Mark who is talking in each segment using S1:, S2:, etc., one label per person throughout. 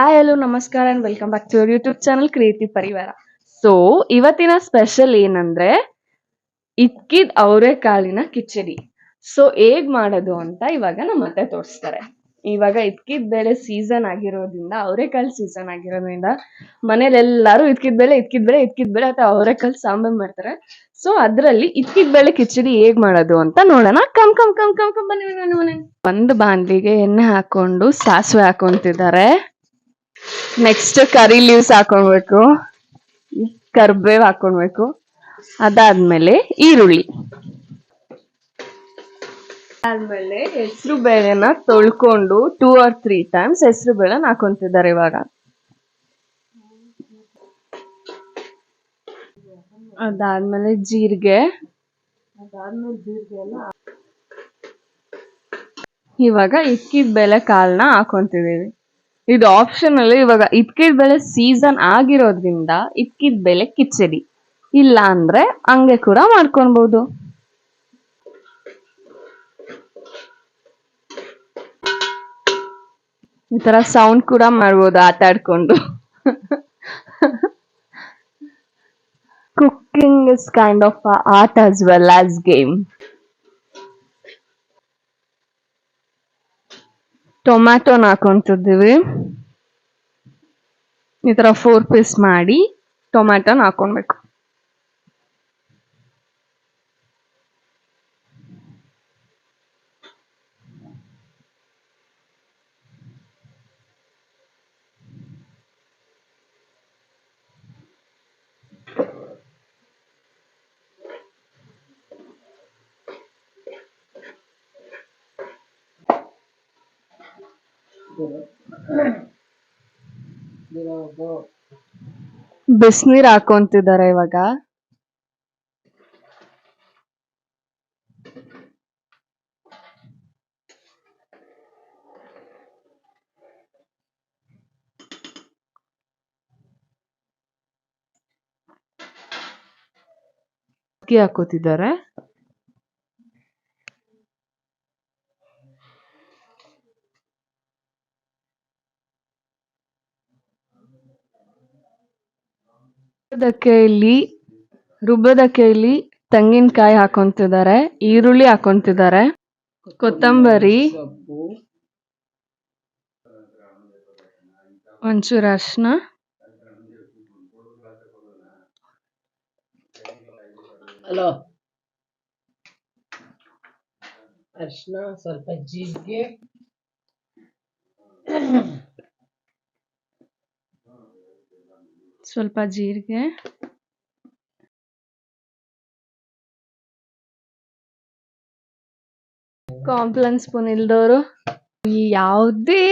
S1: Hi hello ನಮಸ್ಕಾರ and welcome back to your YouTube channel creative Parivar. So ಇವತ್ತಿನ special ಏನಂದ್ರೆ ಇದ್ಕಿದ್ ಅವರೆಕಾಳಿನ ಕಿಚಡಿ. ಸೊ ಹೇಗ್ ಮಾಡೋದು ಅಂತ ಇವಾಗ ನಮ್ಮ ಅತ್ತೆ ತೋರಿಸ್ತಾರೆ. ಇವಾಗ ಇದ್ಕಿದ್ ಬೇಳೆ ಸೀಸನ್ ಆಗಿರೋದ್ರಿಂದ, ಅವರೆಕಾಳು ಸೀಸನ್ ಆಗಿರೋದ್ರಿಂದ ಮನೇಲಿ ಎಲ್ಲಾರು ಇದ್ಕಿದ್ ಬೇಳೆ ಅಥವಾ ಅವರೆಕಾಳು ಸಾಂಬಾರ್ ಮಾಡ್ತಾರೆ. ಸೊ ಅದ್ರಲ್ಲಿ ಇದ್ಕಿದ್ ಬೇಳೆ ಕಿಚಡಿ ಹೇಗ್ ಮಾಡೋದು ಅಂತ ನೋಡೋಣ. Come come come come come ಬನ್ನಿ ಮನೆ. ಒಂದು ಬಾಂಡ್ಲಿಗೆ ಎಣ್ಣೆ ಹಾಕೊಂಡು ಸಾಸಿವೆ ಹಾಕೊಂತಿದ್ದಾರೆ. ನೆಕ್ಸ್ಟ್ ಕರಿ ಲೀವ್ಸ್ ಹಾಕೊಳ್ಬೇಕು, ಕರ್ಬೇವ್ ಹಾಕೊಳ್ಬೇಕು. ಅದಾದ್ಮೇಲೆ ಈರುಳ್ಳಿ, ಆದ್ಮೇಲೆ ಹೆಸರು ಬೇಳೆನ ತೊಳ್ಕೊಂಡು 2 or 3 times ಹೆಸರು ಬೇಳೆನ ಹಾಕೊಂತಿದ್ದಾರೆ ಇವಾಗ. ಅದಾದ್ಮೇಲೆ ಜೀರಿಗೆ, ಇವಾಗ ಇಕ್ಕಿದ ಬೇಳೆ ಕಾಳನ್ನ ಹಾಕೊಂತಿದೀವಿ. ಇದು ಆಪ್ಷನಲ್. ಇವಾಗ ಇದ್ಕಿದ ಬೇಳೆ ಸೀಸನ್ ಆಗಿರೋದ್ರಿಂದ ಇದ್ಕಿದ ಬೇಳೆ ಕಿಚಡಿ, ಇಲ್ಲ ಅಂದ್ರೆ ಹಂಗೆ ಕೂಡ ಮಾಡ್ಕೊಬಹುದು. ಈ ತರ ಸೌಂಡ್ ಕೂಡ ಮಾಡ್ಬೋದು ಆಟ ಆಡ್ಕೊಂಡು. Cooking is kind of art as well as game. ಟೊಮ್ಯಾಟೊನ ಹಾಕೊಂತಿದ್ದೀವಿ. ಈ ತರ 4 ಪೀಸ್ ಮಾಡಿ ಟೊಮ್ಯಾಟೊನ ಹಾಕೊಳ್ಬೇಕು. ಬಿಸಿನೀರ್ ಹಾಕೊಂತಿದ್ದಾರೆ ಇವಾಗ. ಅಕ್ಕಿ ಹಾಕೋತಿದ್ದಾರೆ. ರುಬ್ಬದಕ್ಕೆ ಇಲ್ಲಿ ತೆಂಗಿನಕಾಯಿ ಹಾಕೊಂತಿದ್ದಾರೆ, ಈರುಳ್ಳಿ ಹಾಕೊಂತಿದ್ದಾರೆ, ಕೊತ್ತಂಬರಿ, ಒಂಚೂರು ಅರ್ಶಿನ,
S2: ಸ್ವಲ್ಪ ಜೀರಿಗೆ,
S1: ಕಾಂಪ್ಲನ್ ಸ್ಪೂನ್ ಇಲ್ದವರು ಯಾವುದೇ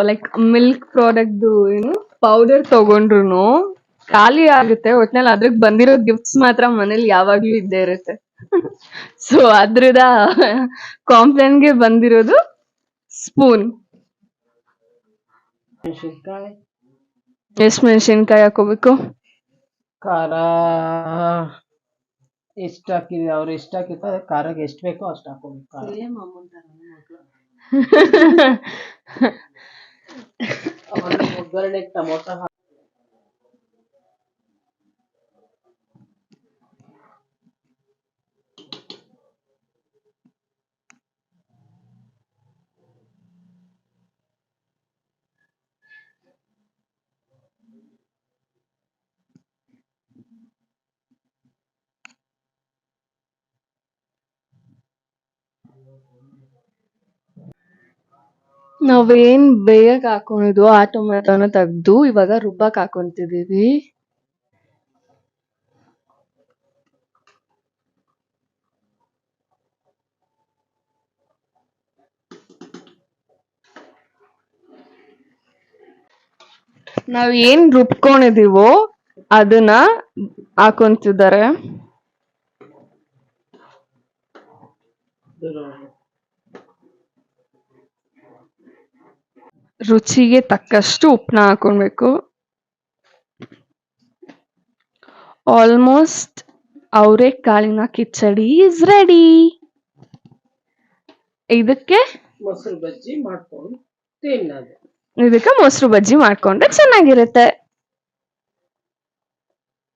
S1: ಲೈಕ್ ಮಿಲ್ಕ್ ಪ್ರಾಡಕ್ಟ್ ಏನು ಪೌಡರ್ ತಗೊಂಡ್ರು ಖಾಲಿ ಆಗುತ್ತೆ. ಒಟ್ನಲ್ಲಿ ಅದ್ರಿಗೆ ಬಂದಿರೋ ಗಿಫ್ಟ್ಸ್ ಮಾತ್ರ ಮನೇಲಿ ಯಾವಾಗ್ಲೂ ಇದ್ದೇ ಇರುತ್ತೆ. ಸೊ ಅದ್ರದ ಕಾಂಪ್ಲನ್ಗೆ ಬಂದಿರೋದು ಸ್ಪೂನ್. ಎಷ್ಟು ಮೆಣಸಿನ್ಕಾಯಿ ಹಾಕೋಬೇಕು?
S2: ಖಾರ ಎಷ್ಟು ಹಾಕಿದ್ವಿ, ಅವ್ರು ಎಷ್ಟು ಹಾಕಿರ್ತಾರೆ ಖಾರಕ್ಕೆ ಎಷ್ಟು ಬೇಕೋ ಅಷ್ಟು ಹಾಕೋಬೇಕು. ಒಗ್ಗರಣೆಗೆ ಟೊಮೊಟೊ
S1: ನಾವೇನ್ ಬೇಯಕ್ ಹಾಕೊಂಡಿದ್ವು ಆ ಟೊಮೆಟೊನ ತೆಗ್ದು ಇವಾಗ ರುಬ್ಬಕ್ ಹಾಕೊಂತಿದೀವಿ. ನಾವ್ ಏನ್ ರುಬ್ಕೊಂಡಿದೀವೋ ಅದನ್ನ ಹಾಕೊಂತಿದ್ದಾರೆ. ರುಚಿಗೆ ತಕ್ಕಷ್ಟು ಉಪ್ಪನ್ನ ಹಾಕೊಳ್ಬೇಕು. ಆಲ್ಮೋಸ್ಟ್ ಅವರೆಕಾಳಿನ ಕಿಚಡಿ ಇಸ್ ರೆಡಿ. ಇದಕ್ಕೆ
S2: ಮೊಸರು ಬಜ್ಜಿ ಮಾಡ್ಕೊಂಡು ತಿನ್ನೋದು.
S1: ಇದಕ್ಕೆ ಮೊಸರು ಬಜ್ಜಿ ಮಾಡ್ಕೊಂಡ್ರೆ ಚೆನ್ನಾಗಿರುತ್ತೆ.